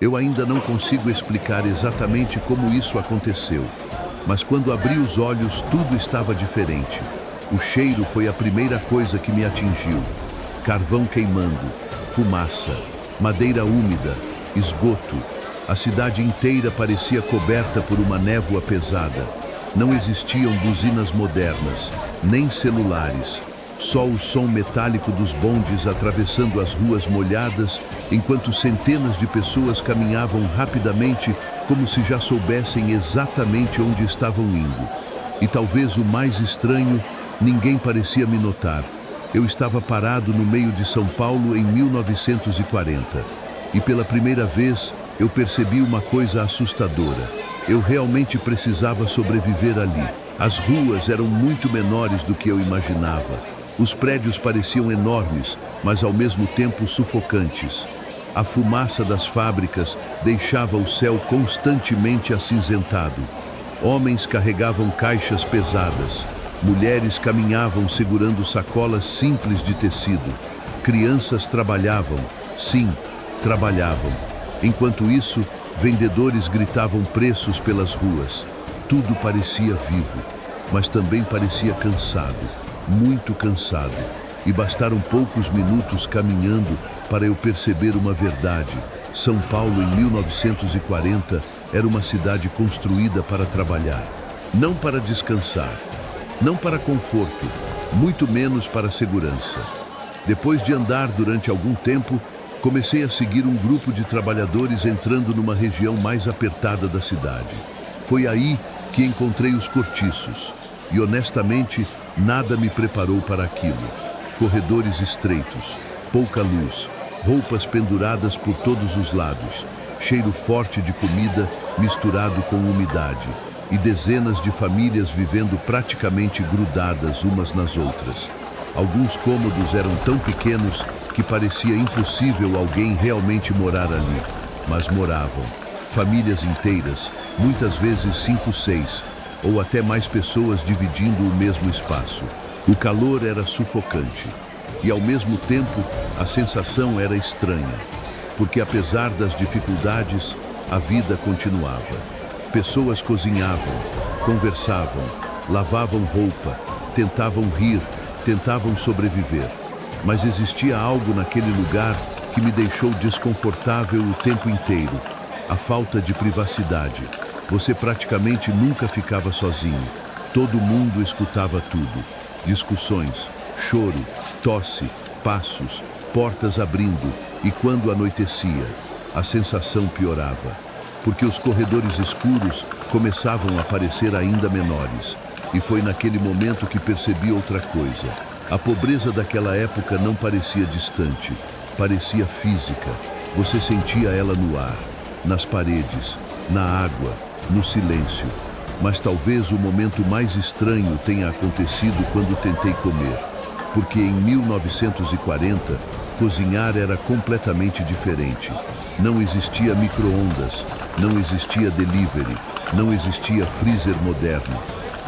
Eu ainda não consigo explicar exatamente como isso aconteceu, mas quando abri os olhos, tudo estava diferente. O cheiro foi a primeira coisa que me atingiu. Carvão queimando, fumaça, madeira úmida, esgoto. A cidade inteira parecia coberta por uma névoa pesada. Não existiam buzinas modernas, nem celulares. Só o som metálico dos bondes atravessando as ruas molhadas, enquanto centenas de pessoas caminhavam rapidamente, como se já soubessem exatamente onde estavam indo. E talvez o mais estranho, ninguém parecia me notar. Eu estava parado no meio de São Paulo em 1940. E pela primeira vez, eu percebi uma coisa assustadora. Eu realmente precisava sobreviver ali. As ruas eram muito menores do que eu imaginava. Os prédios pareciam enormes, mas ao mesmo tempo sufocantes. A fumaça das fábricas deixava o céu constantemente acinzentado. Homens carregavam caixas pesadas. Mulheres caminhavam segurando sacolas simples de tecido. Crianças trabalhavam. Sim, trabalhavam. Enquanto isso, vendedores gritavam preços pelas ruas. Tudo parecia vivo, mas também parecia cansado. Muito cansado, e bastaram poucos minutos caminhando para eu perceber uma verdade. São Paulo, em 1940, era uma cidade construída para trabalhar, não para descansar, não para conforto, muito menos para segurança. Depois de andar durante algum tempo, comecei a seguir um grupo de trabalhadores entrando numa região mais apertada da cidade. Foi aí que encontrei os cortiços, e honestamente, nada me preparou para aquilo. Corredores estreitos, pouca luz, roupas penduradas por todos os lados, cheiro forte de comida misturado com umidade, e dezenas de famílias vivendo praticamente grudadas umas nas outras. Alguns cômodos eram tão pequenos que parecia impossível alguém realmente morar ali, mas moravam. Famílias inteiras, muitas vezes 5, 6, ou até mais pessoas dividindo o mesmo espaço. O calor era sufocante e, ao mesmo tempo, a sensação era estranha, porque apesar das dificuldades, a vida continuava. Pessoas cozinhavam, conversavam, lavavam roupa, tentavam rir, tentavam sobreviver. Mas existia algo naquele lugar que me deixou desconfortável o tempo inteiro: a falta de privacidade. Você praticamente nunca ficava sozinho. Todo mundo escutava tudo. Discussões, choro, tosse, passos, portas abrindo, e quando anoitecia, a sensação piorava, porque os corredores escuros começavam a parecer ainda menores. E foi naquele momento que percebi outra coisa. A pobreza daquela época não parecia distante, parecia física. Você sentia ela no ar, nas paredes, na água, no silêncio. Mas talvez o momento mais estranho tenha acontecido quando tentei comer, porque em 1940, cozinhar era completamente diferente. Não existia micro-ondas, não existia delivery, não existia freezer moderno.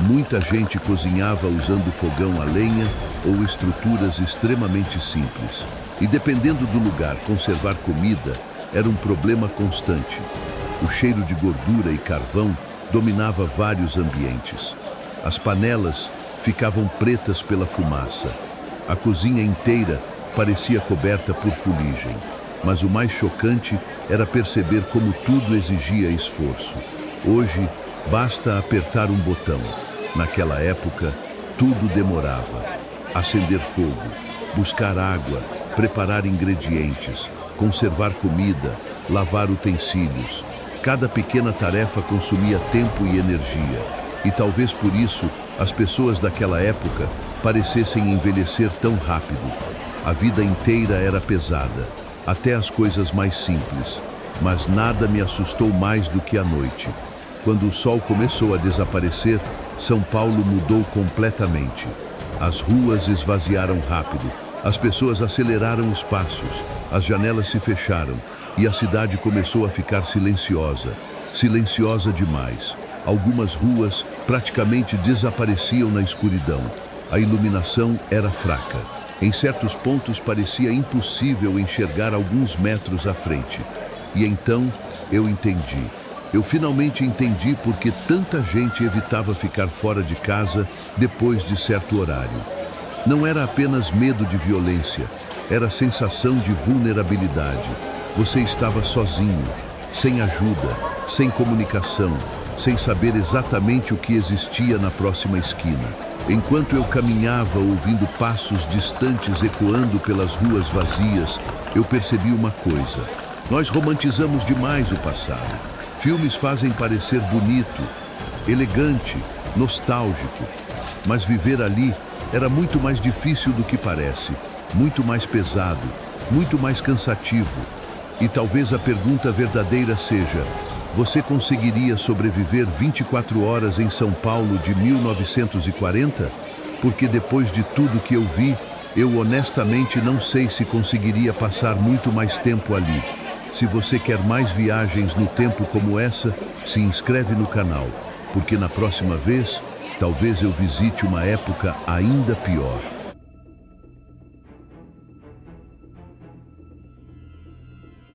Muita gente cozinhava usando fogão a lenha ou estruturas extremamente simples. E dependendo do lugar, conservar comida era um problema constante. O cheiro de gordura e carvão dominava vários ambientes. As panelas ficavam pretas pela fumaça. A cozinha inteira parecia coberta por fuligem. Mas o mais chocante era perceber como tudo exigia esforço. Hoje, basta apertar um botão. Naquela época, tudo demorava. Acender fogo, buscar água, preparar ingredientes, conservar comida, lavar utensílios. Cada pequena tarefa consumia tempo e energia. E talvez por isso, as pessoas daquela época parecessem envelhecer tão rápido. A vida inteira era pesada, até as coisas mais simples. Mas nada me assustou mais do que a noite. Quando o sol começou a desaparecer, São Paulo mudou completamente. As ruas esvaziaram rápido, as pessoas aceleraram os passos, as janelas se fecharam e a cidade começou a ficar silenciosa, silenciosa demais. Algumas ruas praticamente desapareciam na escuridão. A iluminação era fraca. Em certos pontos parecia impossível enxergar alguns metros à frente. E então Eu entendi. Eu finalmente entendi por que tanta gente evitava ficar fora de casa depois de certo horário. Não era apenas medo de violência, era sensação de vulnerabilidade. Você estava sozinho, sem ajuda, sem comunicação, sem saber exatamente o que existia na próxima esquina. Enquanto eu caminhava ouvindo passos distantes ecoando pelas ruas vazias, eu percebi uma coisa. Nós romantizamos demais o passado. Filmes fazem parecer bonito, elegante, nostálgico. Mas viver ali era muito mais difícil do que parece, muito mais pesado, muito mais cansativo. E talvez a pergunta verdadeira seja: você conseguiria sobreviver 24 horas em São Paulo de 1940? Porque depois de tudo que eu vi, eu honestamente não sei se conseguiria passar muito mais tempo ali. Se você quer mais viagens no tempo como essa, se inscreve no canal, porque na próxima vez, talvez eu visite uma época ainda pior.